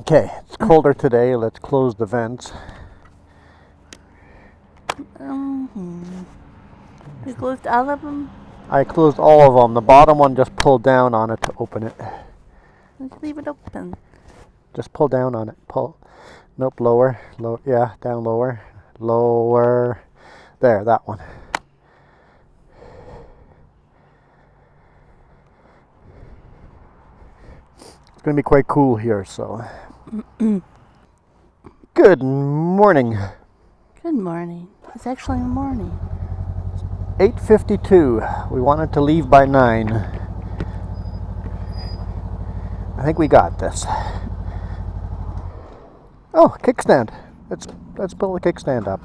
Okay, it's colder today. Let's close the vents. You closed all of them? I closed all of them. The bottom one just pulled down on it to open it. Let's leave it open. Just pull down on it. Pull. Nope, lower. Low. Yeah, down lower. Lower. There, that one. It's going to be quite cool here, so. Good morning. Good morning. It's actually morning. 8:52. We wanted to leave by 9. I think we got this. Oh, kickstand. Let's pull the kickstand up.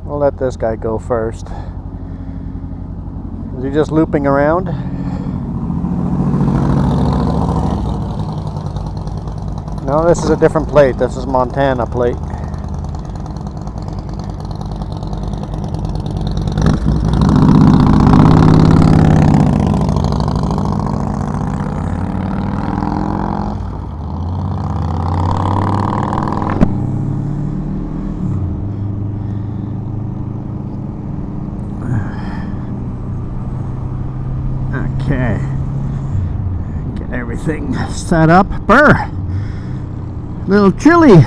We'll let this guy go first. Is he just looping around? No, this is a different plate. This is Montana plate. Okay. Get everything set up. Brr! Little chilly.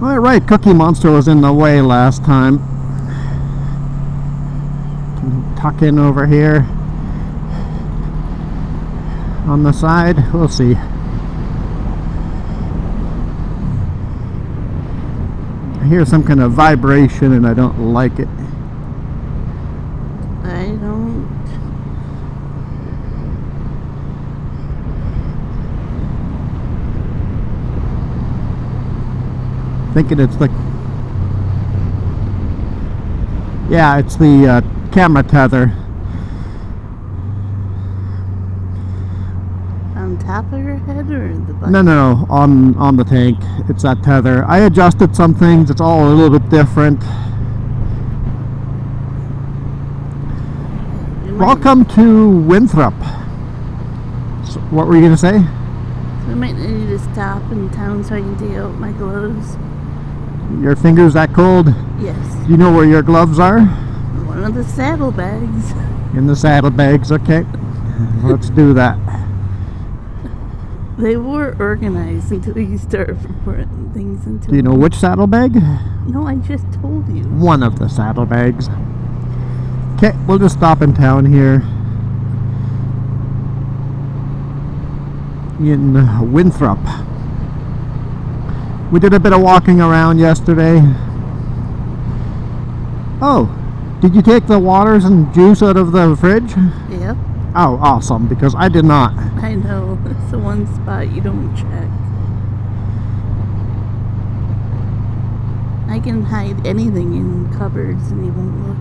All right, Cookie Monster was in the way last time. Can tuck in over here on the side. We'll see. I hear some kind of vibration and I don't like it. I don't. Thinking it's the it's the camera tether On top of your head or the butt? no on the tank. It's that tether. I adjusted some things. It's all a little bit different. Welcome to Winthrop. So, what were you gonna say? We might need to stop in town so I can take out my gloves. Your fingers that cold? Yes. Do you know where your gloves are? One of the saddlebags. In the saddlebags. Okay, let's do that. They were organized until you start putting things into Do you know them. which saddlebag? No, I just told you. One of the saddlebags. Okay, we'll just stop in town here in Winthrop. We did a bit of walking around yesterday. Oh, did you take the waters and juice out of the fridge? Yep. Oh, awesome, because I did not. I know. It's the one spot you don't check. I can hide anything in cupboards and he won't look.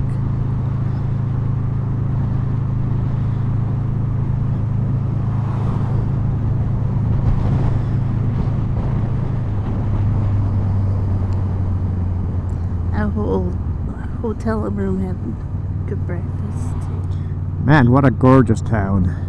Our whole hotel room had good breakfast. Man, what a gorgeous town.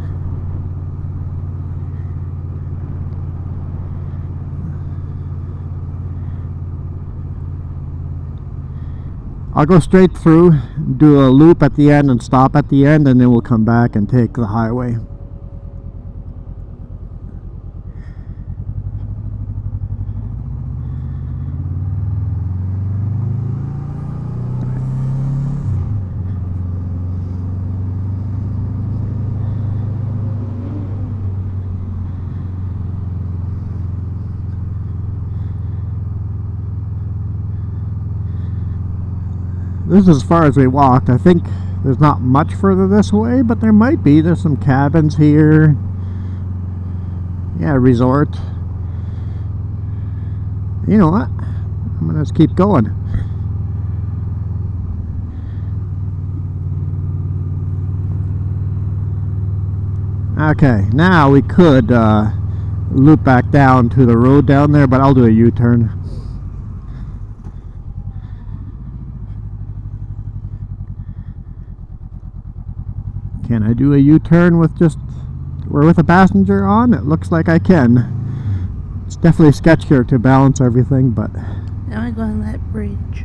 I'll go straight through, do a loop at the end and stop at the end, and then we'll come back and take the highway. This is as far as we walked. I think there's not much further this way, but there might be. There's some cabins here. Yeah, resort. You know what? I'm gonna just keep going. Okay, now we could loop back down to the road down there, but I'll do a U-turn. Can I do a U-turn with just Where with a passenger on, it looks like I can. It's definitely sketchier to balance everything, but... I want to go on that bridge.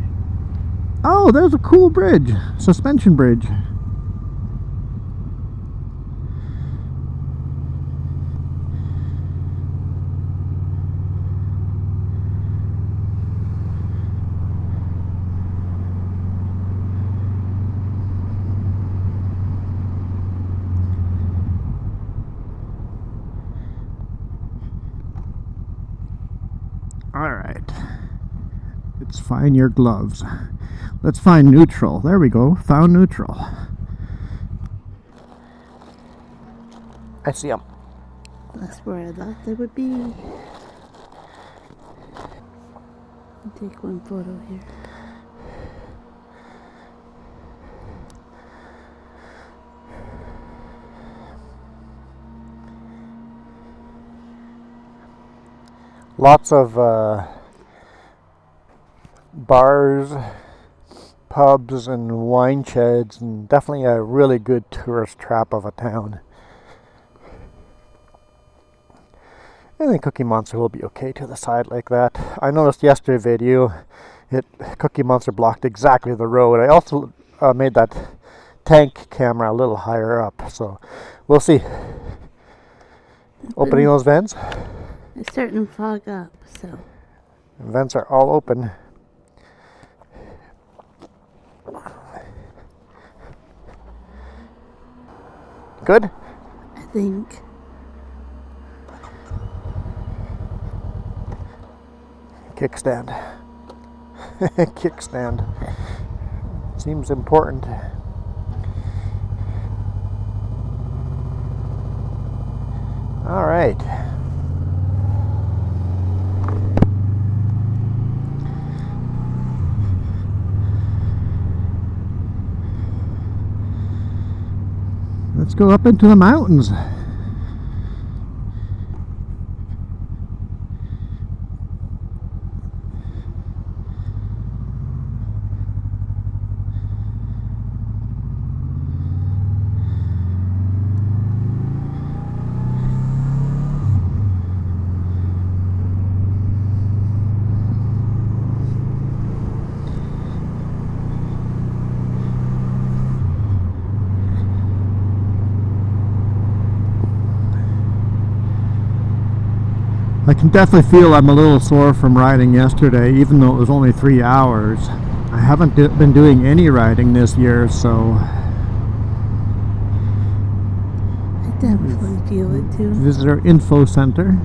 Oh, there's a cool bridge. Suspension bridge. Alright. Let's find your gloves. Let's find neutral. There we go. Found neutral. I see them. That's where I thought they would be. I'll take one photo here. Lots of bars, pubs, and wine sheds, and definitely a really good tourist trap of a town. I think Cookie Monster will be okay to the side like that. I noticed yesterday's video, Cookie Monster blocked exactly the road. I also made that tank camera a little higher up, so we'll see. Opening those vents. It's starting to fog up, so. The vents are all open. Good? I think. Kickstand. Kickstand. Seems important. All right. Let's go up into the mountains. I can definitely feel I'm a little sore from riding yesterday, even though it was only 3 hours. I haven't been doing any riding this year, so... I definitely feel it too. Visitor Info Center.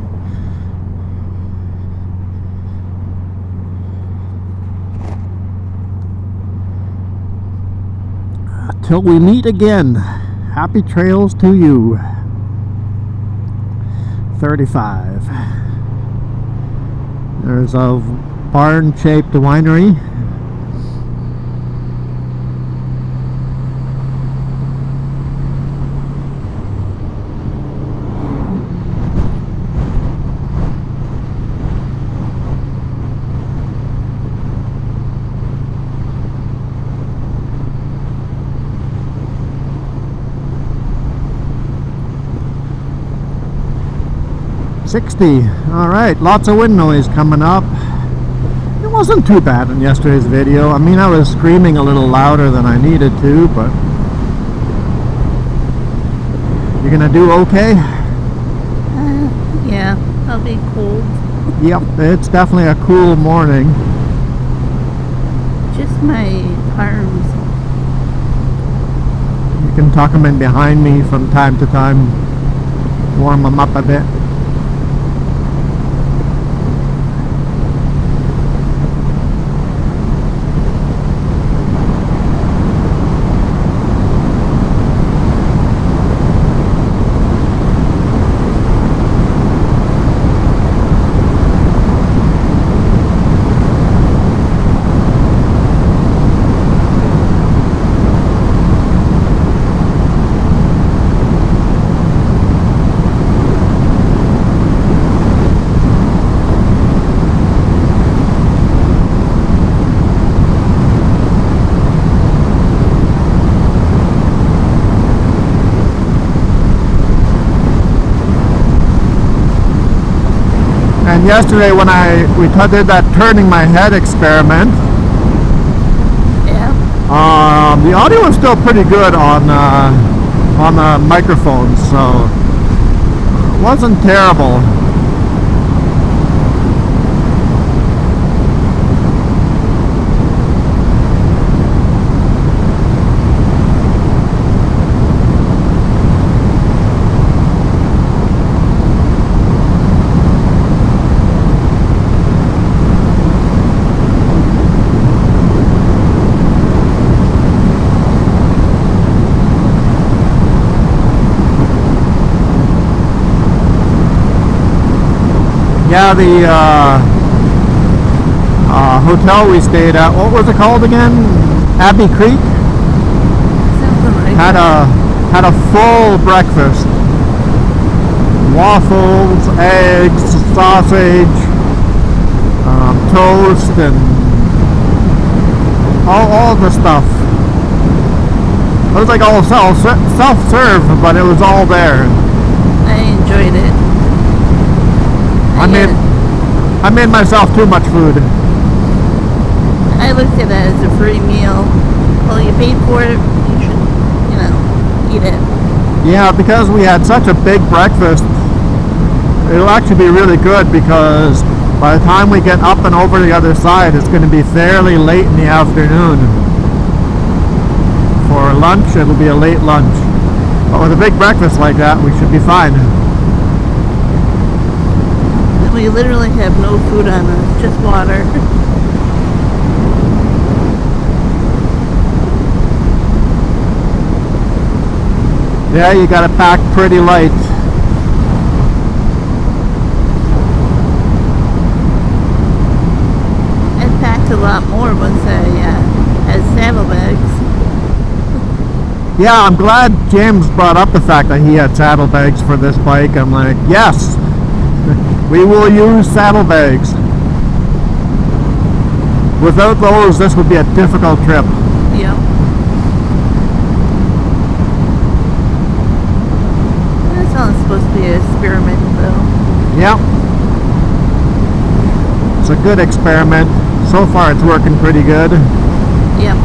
Till we meet again, happy trails to you. 35. There's a barn-shaped winery. All right, lots of wind noise coming up. It wasn't too bad in yesterday's video. I mean, I was screaming a little louder than I needed to, but you're gonna do okay? Yeah, I'll be cold. Yep, it's definitely a cool morning. Just my arms. You can tuck them in behind me from time to time, warm them up a bit. yesterday when we did that turning my head experiment. Yeah. The audio was still pretty good on the microphones, so it wasn't terrible. Yeah, the hotel we stayed at, what was it called again? Abbey Creek? Something like Had a full breakfast. Waffles, eggs, sausage, toast, and all the stuff. It was like all self-serve, but it was all there. I enjoyed it. I made myself too much food. I looked at it as a free meal. Well, you paid for it, you should, eat it. Yeah, because we had such a big breakfast, it'll actually be really good because by the time we get up and over the other side, it's going to be fairly late in the afternoon. For lunch, it'll be a late lunch. But with a big breakfast like that, we should be fine. We literally have no food on us, just water. Yeah, you gotta pack pretty light. I packed a lot more once I had saddlebags. Yeah, I'm glad James brought up the fact that he had saddlebags for this bike. I'm like, yes, we will use saddlebags. Without those, this would be a difficult trip. Yep. That's all supposed to be an experiment, though. Yep. It's a good experiment. So far, it's working pretty good. Yep.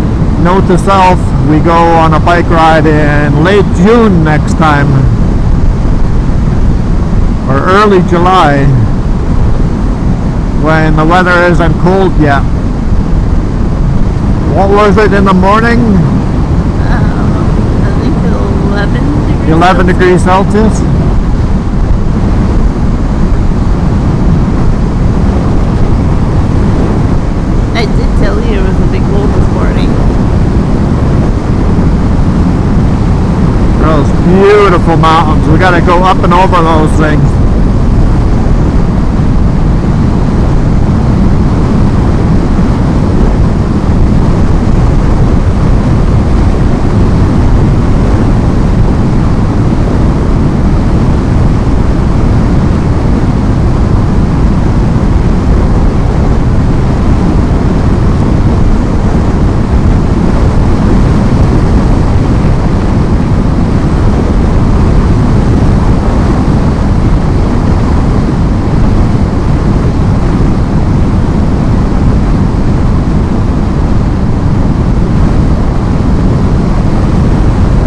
Note to self, we go on a bike ride in late June next time. Or early July. When the weather isn't cold yet. What was it in the morning? I think 11 degrees. 11 degrees Celsius. I did tell you it was a big cold this morning. Those beautiful mountains. We gotta go up and over those things.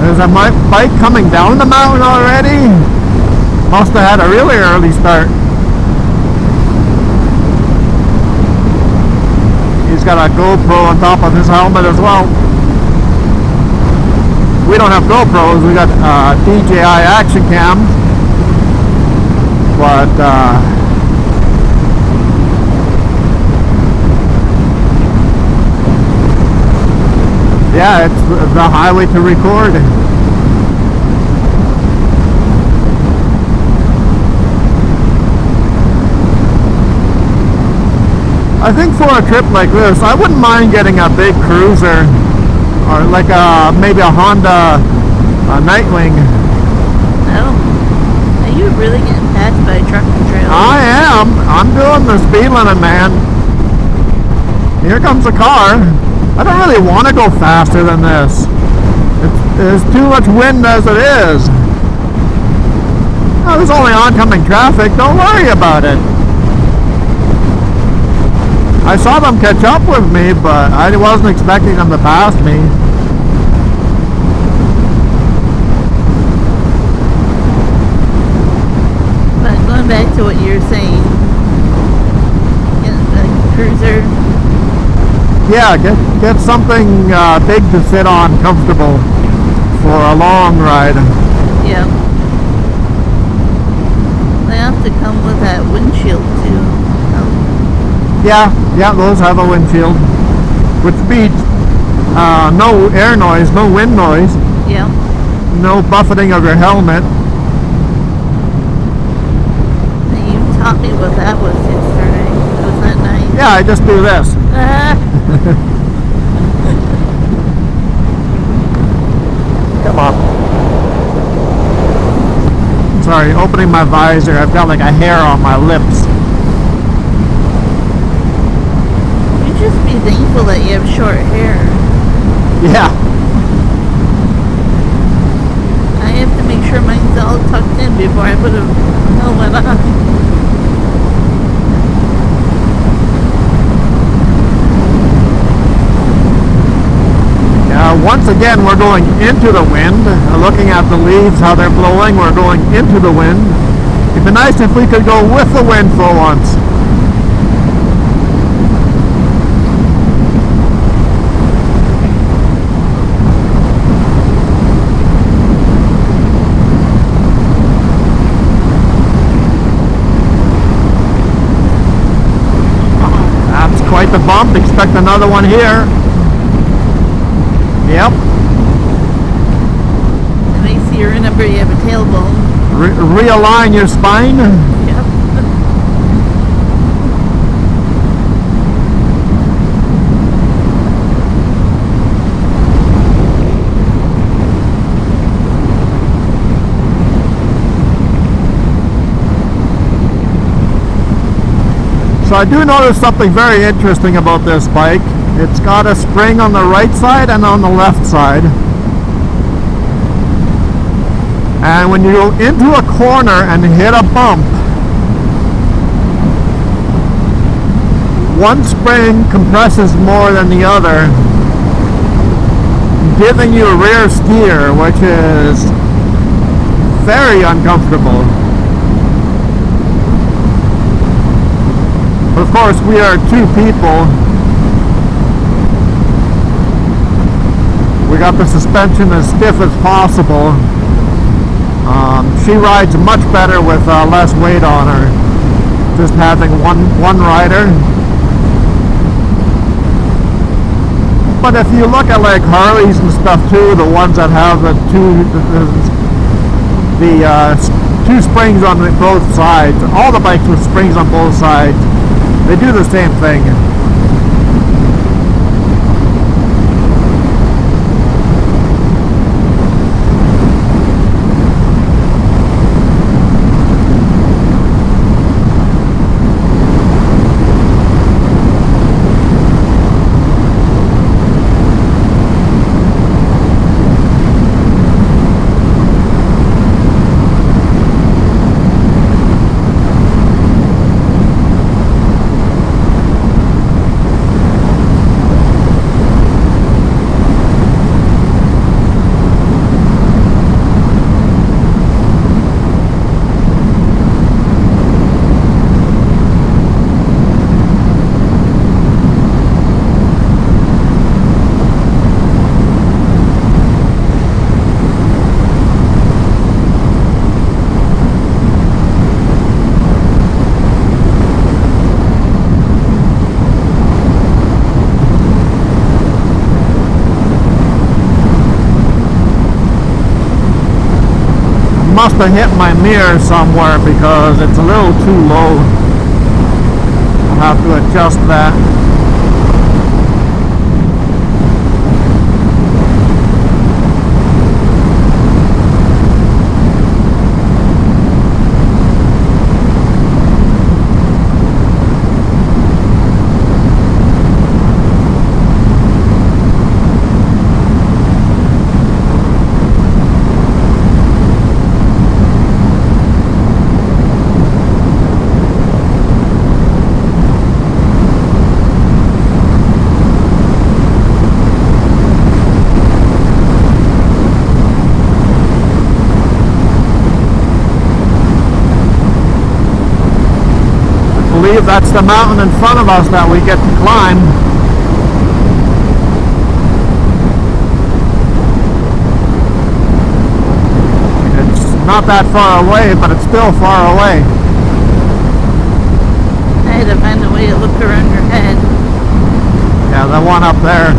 There's a bike coming down the mountain already. Must have had a really early start. He's got a GoPro on top of his helmet as well. We don't have GoPros, we got DJI action cams. But yeah, it's the highway to record. I think for a trip like this, I wouldn't mind getting a big cruiser, or like maybe a Honda Nightwing. Oh. Are you really getting passed by truck and trailer? I am. I'm doing the speed limit, man. Here comes a car. I don't really want to go faster than this. There's too much wind as it is. Oh, there's only oncoming traffic. Don't worry about it. I saw them catch up with me, but I wasn't expecting them to pass me. But going back to what you're saying, a cruiser. Yeah, get something big to sit on, comfortable for a long ride. Yep. They have to come with that windshield too. Yeah, those have a windshield, which beats no air noise, no wind noise, Yep. no buffeting of your helmet. And you taught me what that was yesterday. Was that nice? Yeah, I just do this. Come on. Sorry, opening my visor, I've got like a hair on my lips. You just be thankful that you have short hair. Yeah. I have to make sure mine's all tucked in before I put a helmet on. Once again, we're going into the wind. Looking at the leaves, how they're blowing, we're going into the wind. It'd be nice if we could go with the wind for once. That's quite the bump. Expect another one here. Yep. It makes you remember you have a tailbone. Realign your spine. Yep. So I do notice something very interesting about this bike. It's got a spring on the right side and on the left side. And when you go into a corner and hit a bump, one spring compresses more than the other, giving you a rear steer, which is very uncomfortable. But of course, we are two people. We got the suspension as stiff as possible. She rides much better with less weight on her. Just having one rider. But if you look at like Harleys and stuff too, the ones that have the two springs on both sides, all the bikes with springs on both sides, they do the same thing. Must have hit my mirror somewhere because it's a little too low. I'll have to adjust that. believe that's the mountain in front of us that we get to climb. It's not that far away, but it's still far away. I had to find a way to look around your head. Yeah, the one up there.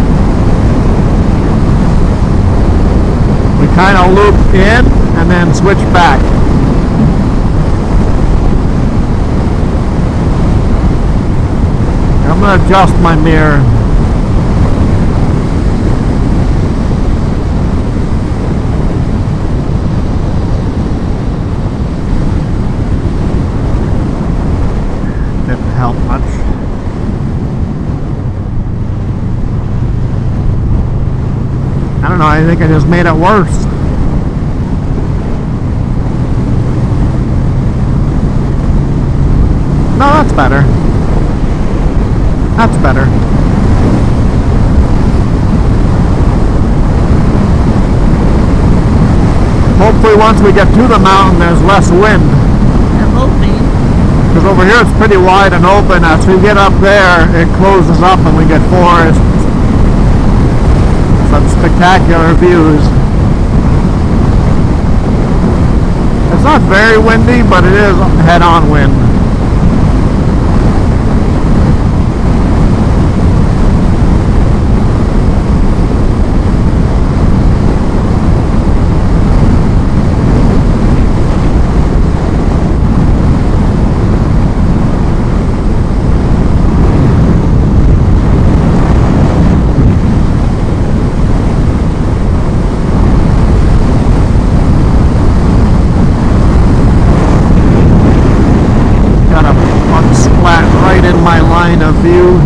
We kind of loop in and then switch back. I'm going to adjust my mirror. Didn't help much. I don't know, I think I just made it worse. No, that's better. That's better. Hopefully once we get to the mountain there's less wind. I'm hoping. Because over here it's pretty wide and open. As we get up there it closes up and we get forest. Some spectacular views. It's not very windy, but it is head-on wind. My line of view.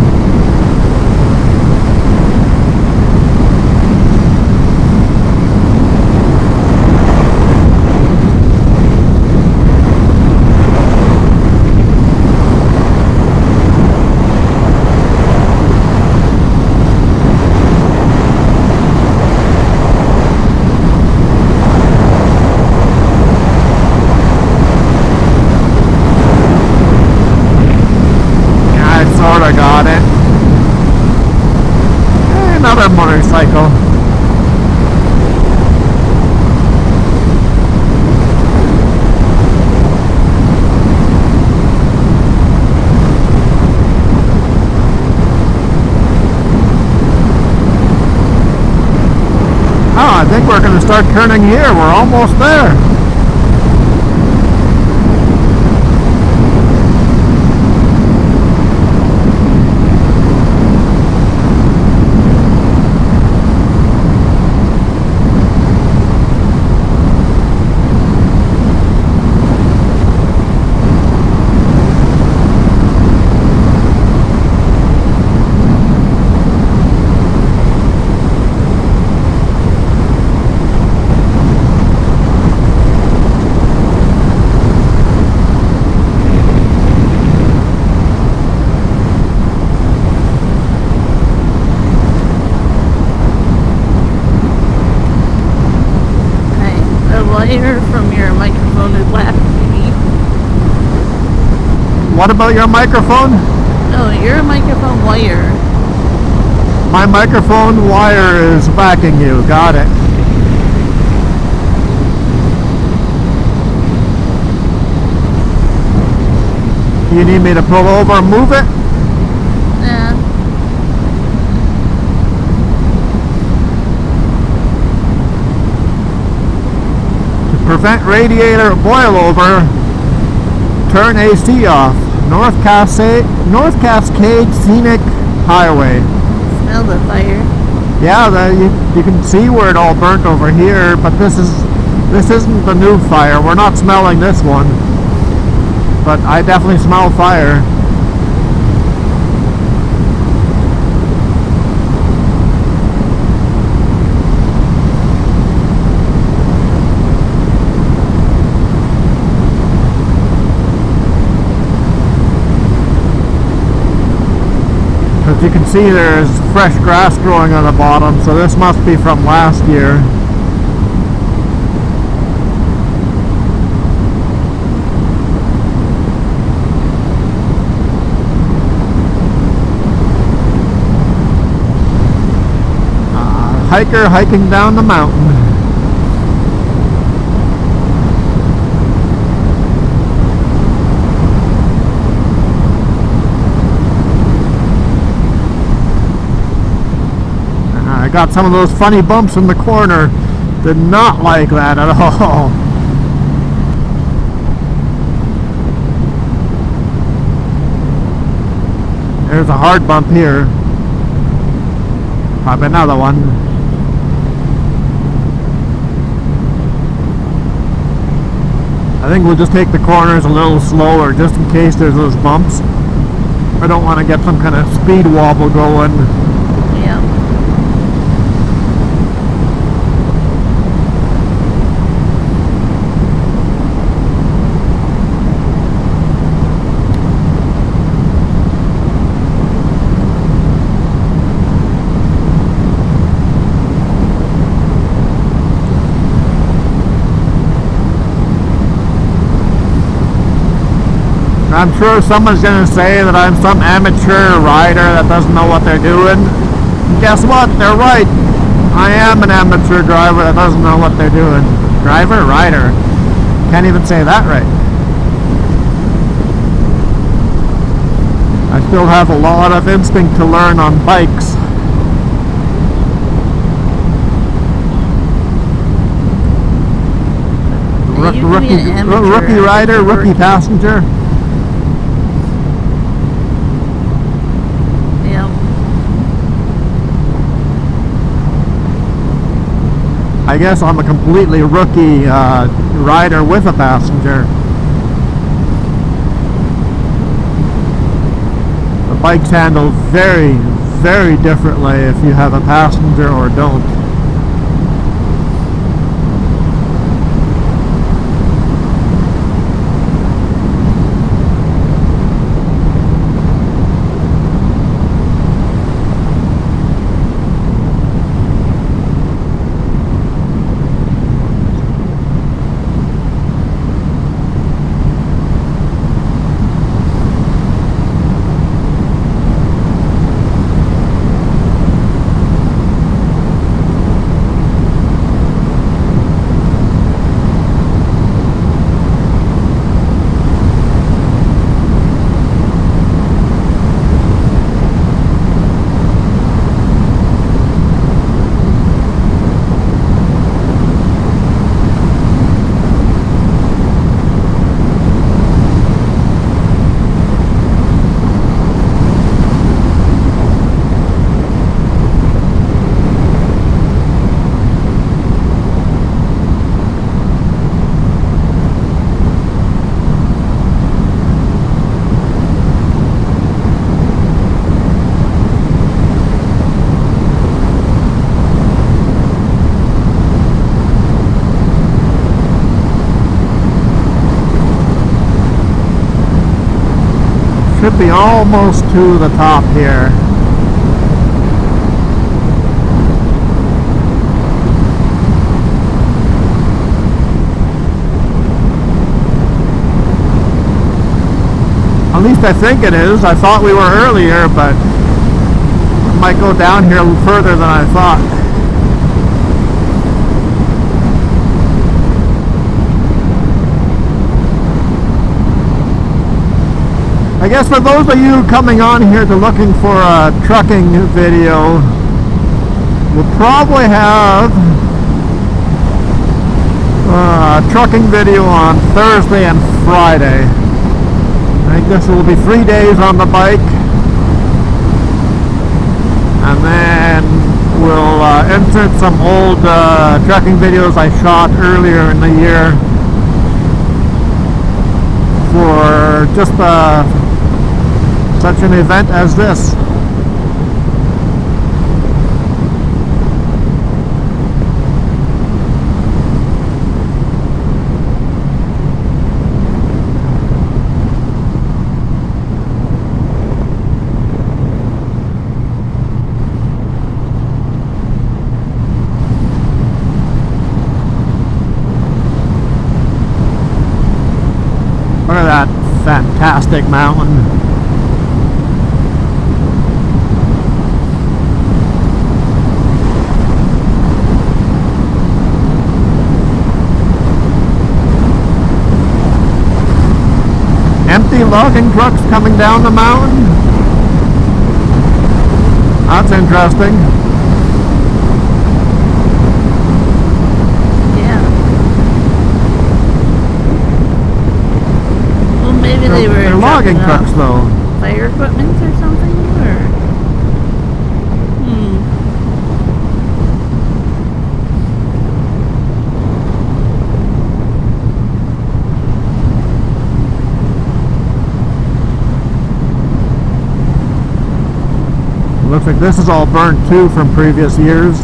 I got it. Another motorcycle. Oh, I think we're going to start turning here. We're almost there. From your microphone is laughing. What about your microphone? No, your microphone wire. My microphone wire is whacking you. Got it. You need me to pull over and move it? Yeah. Prevent radiator boilover. Turn AC off. North Cascade Scenic Highway. Smell the fire. Yeah, you can see where it all burnt over here, but this isn't the new fire. We're not smelling this one, but I definitely smell fire. As you can see, there's fresh grass growing on the bottom, so this must be from last year. hiker hiking down the mountain. I got some of those funny bumps in the corner. Did not like that at all. There's a hard bump here. Probably another one. I think we'll just take the corners a little slower just in case there's those bumps. I don't want to get some kind of speed wobble going. Yeah. I'm sure someone's going to say that I'm some amateur rider that doesn't know what they're doing. Guess what? They're right. I am an amateur driver that doesn't know what they're doing. Driver? Rider. Can't even say that right. I still have a lot of instinct to learn on bikes. Rookie rider, rookie passenger. I guess I'm a completely rookie rider with a passenger. The bikes handle very, very differently if you have a passenger or don't. Should be almost to the top here. At least I think it is. I thought we were earlier, but I might go down here a little further than I thought. I guess for those of you coming on here to looking for a trucking video, we'll probably have a trucking video on Thursday and Friday. I think this will be 3 days on the bike, and then we'll insert some old trucking videos I shot earlier in the year for just such an event as this. Look at that fantastic mountain. empty logging trucks coming down the mountain. That's interesting. Yeah. Well, maybe they were They're logging dropping trucks off though. fire equipment or something, or Looks like this is all burnt too from previous years.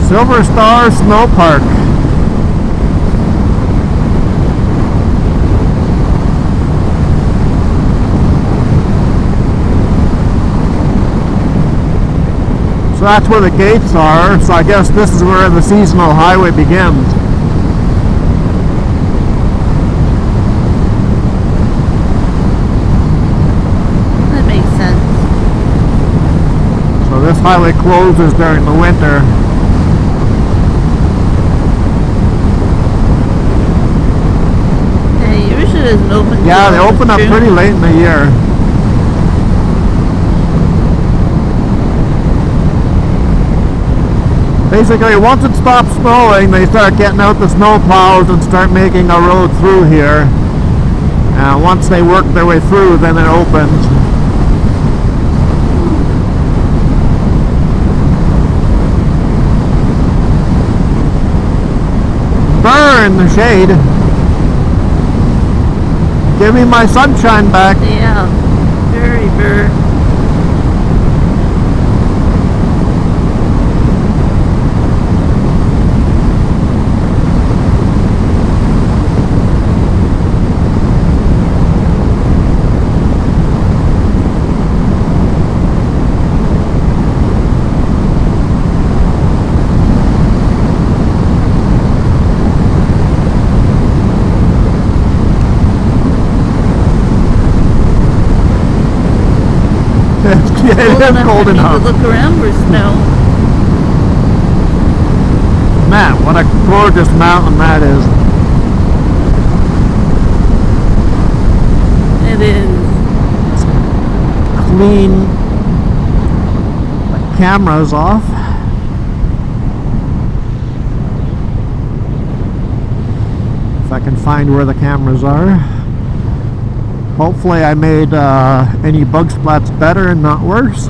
Silver Star Snow Park. So that's where the gates are, so I guess this is where the seasonal highway begins. that makes sense. So this highway closes during the winter. It isn't open. Yeah, they open up pretty late in the year. Basically, once it stops snowing, they start getting out the snow plows and start making a road through here. Once they work their way through, then it opens. Burr in the shade. Give me my sunshine back. Yeah, very burr. It is cold enough. To look around for snow. Man, what a gorgeous mountain that is. It is. Clean. The camera's off. If I can find where the cameras are. Hopefully I made any bug splats better and not worse.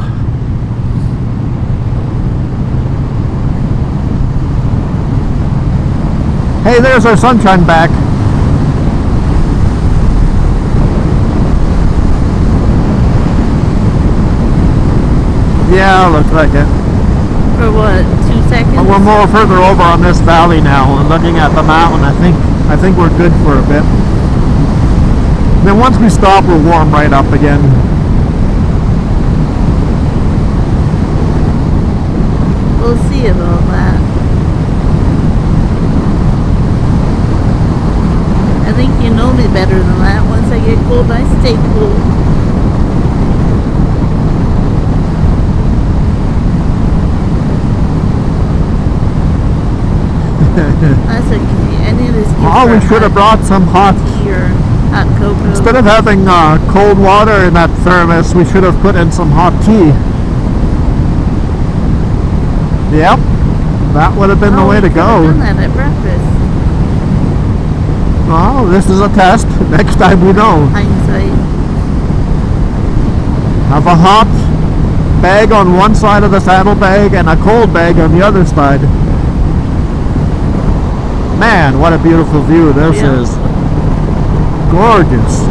Hey, there's our sunshine back. Yeah, looks like it. For what, 2 seconds? But we're more further over on this valley now and looking at the mountain. I think we're good for a bit. Then once we stop, we'll warm right up again. We'll see about that. I think you know me better than that. Once I get cold, I stay cold. That's okay. Any of this Oh, we should have brought some hot tea or hot cocoa. Instead of having cold water in that thermos, we should have put in some hot tea. Yep, that would have been the way to go. Done that at breakfast. Oh, this is a test. Next time we know. Hindsight. Have a hot bag on one side of the saddlebag and a cold bag on the other side. Man, what a beautiful view this is. Gorgeous.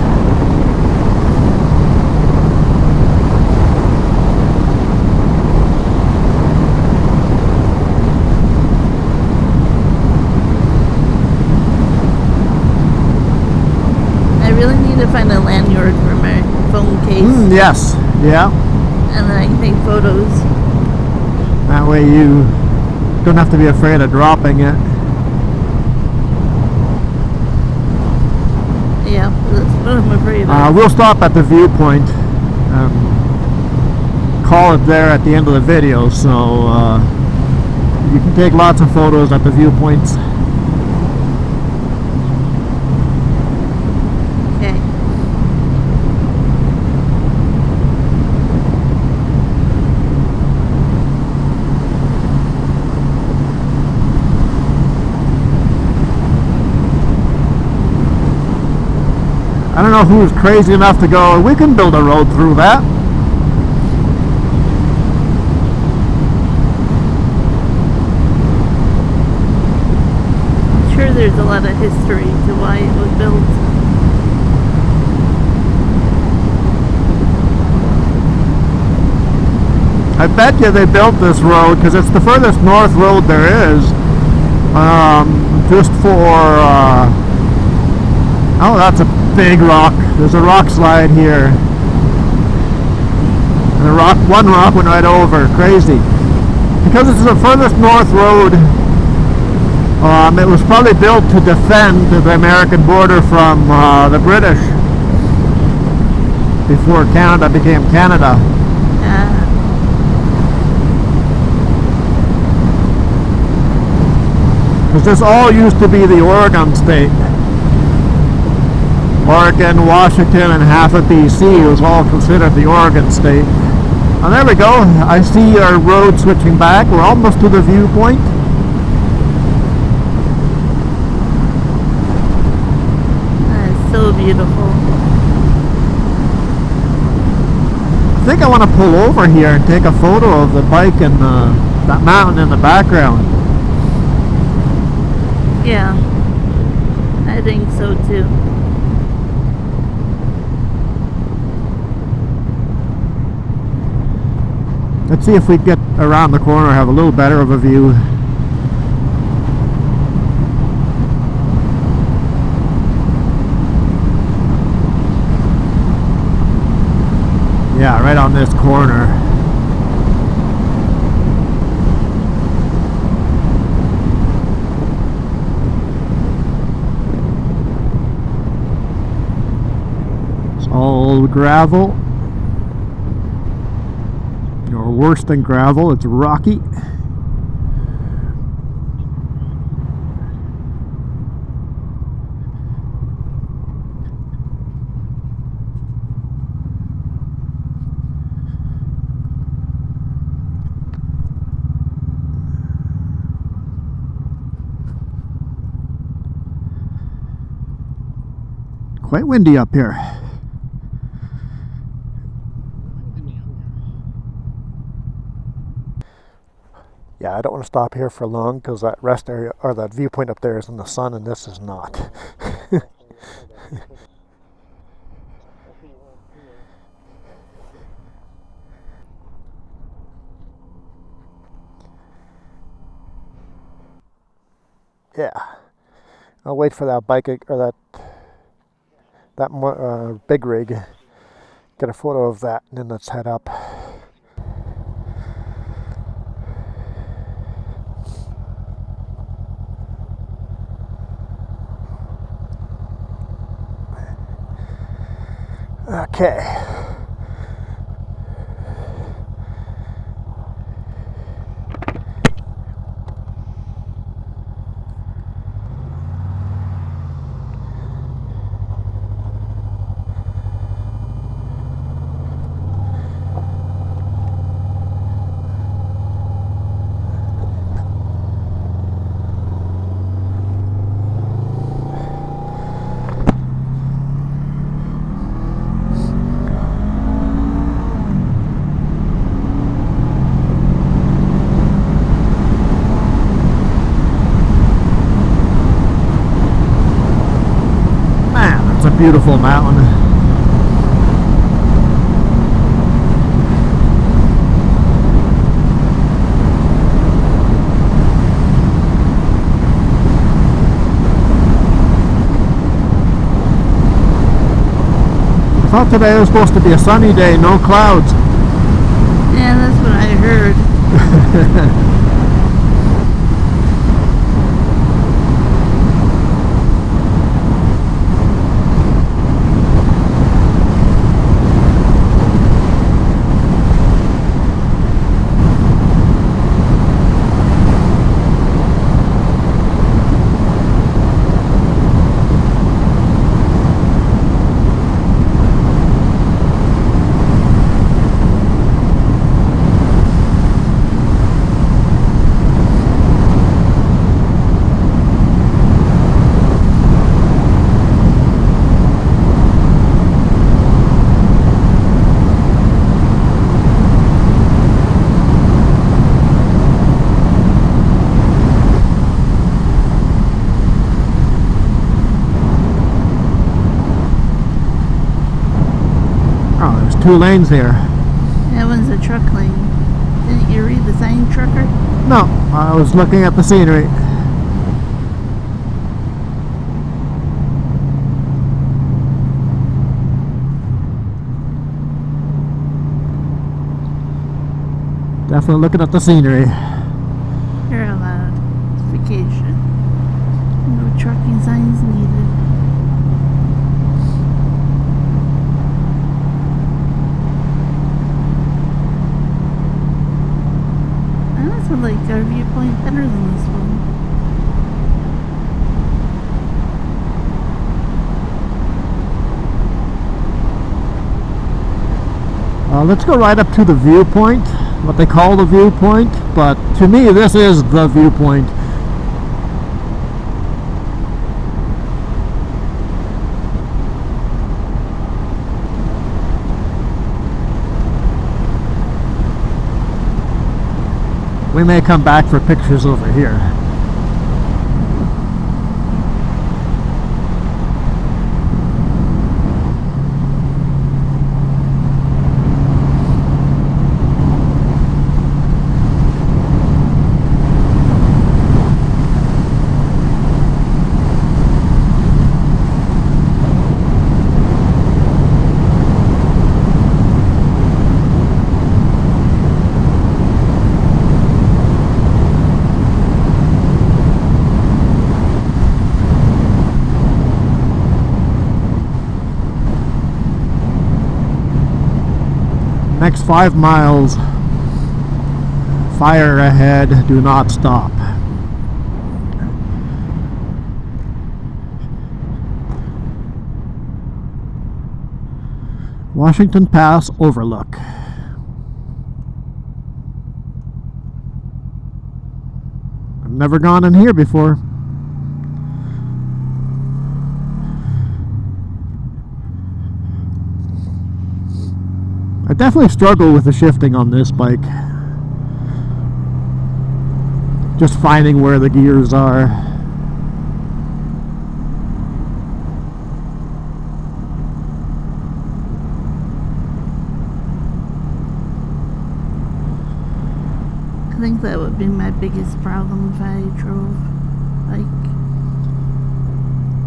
find a lanyard for my phone case. Yes, yeah. And then I can take photos. That way you don't have to be afraid of dropping it. Yeah, that's what I'm afraid of. We'll stop at the viewpoint. Call it there at the end of the video, so you can take lots of photos at the viewpoints. Okay. I don't know who's crazy enough to go, we can build a road through that. I'm sure there's a lot of history to why it was built. I bet you they built this road because it's the furthest north road there is. Just for oh, that's a big rock. There's a rock slide here. And one rock went right over. Crazy. Because this is the furthest north road, it was probably built to defend the American border from the British before Canada became Canada. Because this all used to be the Oregon state. Oregon, Washington, and half of BC was all considered the Oregon state. And there we go. I see our road switching back. We're almost to the viewpoint. That is so beautiful. I think I want to pull over here and take a photo of the bike and that mountain in the background. Yeah, I think so too. Let's see if we get around the corner, have a little better of a view. Yeah, right on this corner. It's all gravel. Or worse than gravel, it's rocky. Quite windy up here. Yeah, I don't want to stop here for long because that rest area or that viewpoint up there is in the sun and this is not. Yeah, I'll wait for that bike or that big rig. Get a photo of that and then let's head up. Okay. It's a beautiful mountain. I thought today was supposed to be a sunny day, no clouds. Yeah, that's what I heard. Two lanes here. That one's a truck lane. Didn't you read the sign, trucker? No, I was looking at the scenery. Definitely looking at the scenery. You're allowed. It's vacation. No trucking signs needed. I like our viewpoint better than this one. Let's go right up to the viewpoint, what they call the viewpoint, but to me this is the viewpoint. We may come back for pictures over here. Next 5 miles, fire ahead, do not stop. Washington Pass Overlook. I've never gone in here before. I definitely struggle with the shifting on this bike. Just finding where the gears are. I think that would be my biggest problem if I drove bike.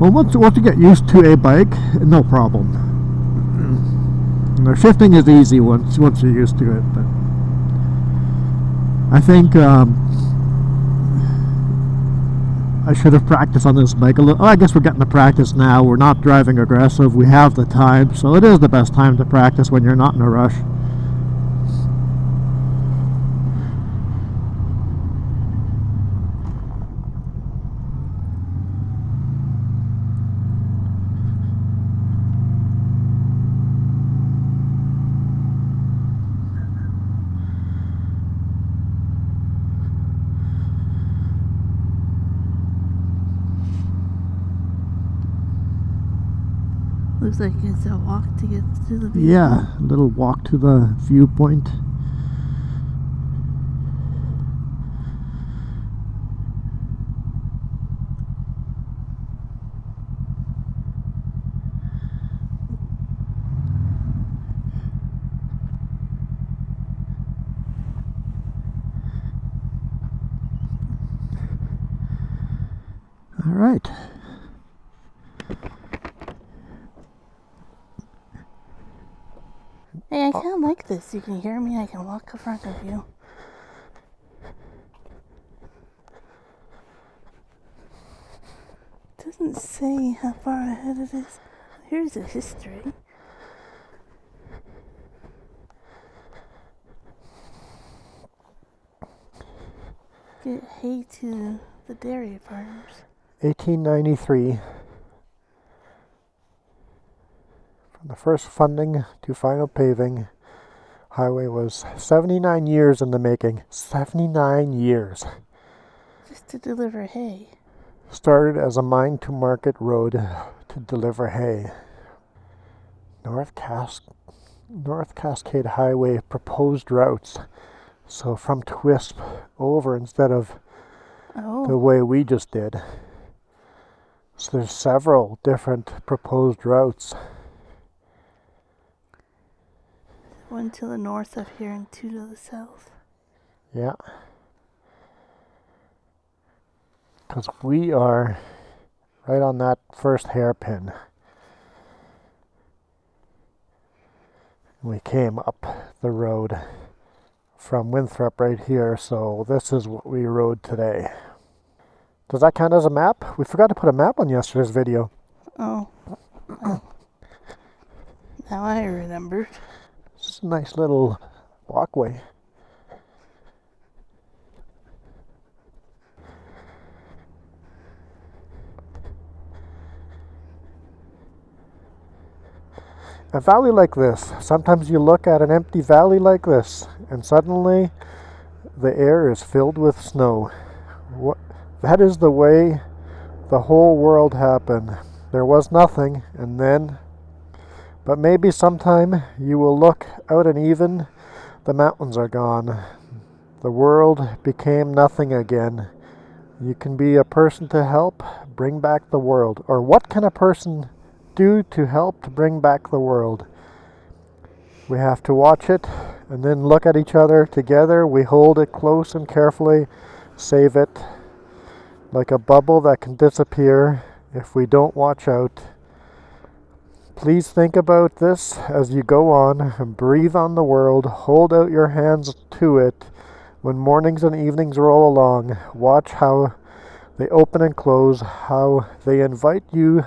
Well, once you get used to a bike, no problem. The shifting is easy once you're used to it, but I think I should have practiced on this bike a little. Oh, I guess we're getting to practice now. We're not driving aggressive. We have the time, so it is the best time to practice when you're not in a rush. Looks like it's a walk to get to the viewpoint. Yeah, a little walk to the viewpoint. All right. like this. You can hear me. I can walk in front of you. It doesn't say how far ahead it is. Here's a history. Get hay to the dairy farmers. 1893. From the first funding to final paving, highway was 79 years in the making. 79 years. Just to deliver hay. Started as a mine to market road to deliver hay. North Cascade Highway proposed routes. So from Twisp over instead of the way we just did. So there's several different proposed routes. One to the north of here and two to the south. Yeah. Because we are right on that first hairpin. We came up the road from Winthrop right here, so this is what we rode today. Does that count as a map? We forgot to put a map on yesterday's video. Oh. Well, now I remembered. It's a nice little walkway. A valley like this, sometimes you look at an empty valley like this, and suddenly the air is filled with snow. That is the way the whole world happened. There was nothing, and then, but maybe sometime you will look out and even the mountains are gone. The world became nothing again. You can be a person to help bring back the world. Or what can a person do to help to bring back the world? We have to watch it and then look at each other together. We hold it close and carefully, save it like a bubble that can disappear if we don't watch out. Please think about this as you go on and breathe on the world. Hold out your hands to it when mornings and evenings roll along. Watch how they open and close, how they invite you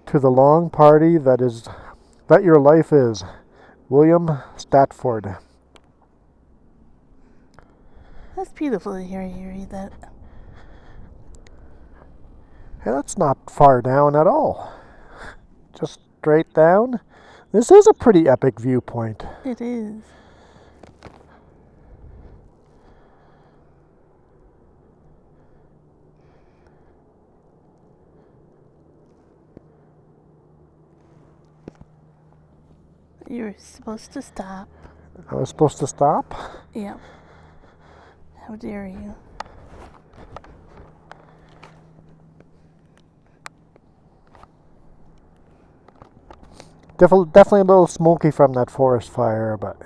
to the long party that your life is. William Statford. That's beautiful to hear you read that. Hey, that's not far down at all. Just straight down. This is a pretty epic viewpoint. It is. You were supposed to stop. I was supposed to stop? Yeah. How dare you? Definitely a little smoky from that forest fire, but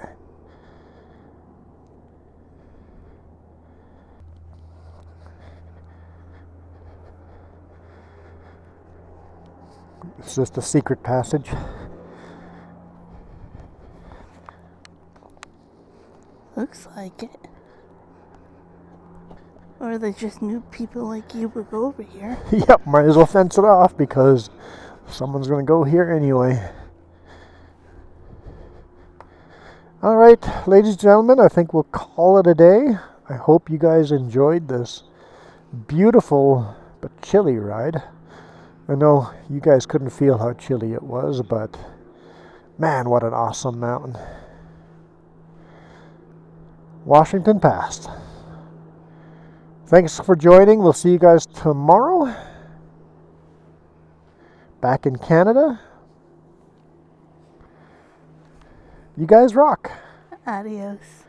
it's just a secret passage. Looks like it. Or they just knew people like you would go over here. Yep, might as well fence it off because someone's going to go here anyway. Alright, ladies and gentlemen, I think we'll call it a day. I hope you guys enjoyed this beautiful but chilly ride. I know you guys couldn't feel how chilly it was, but man, what an awesome mountain. Washington passed. Thanks for joining. We'll see you guys tomorrow. Back in Canada. You guys rock. Adios.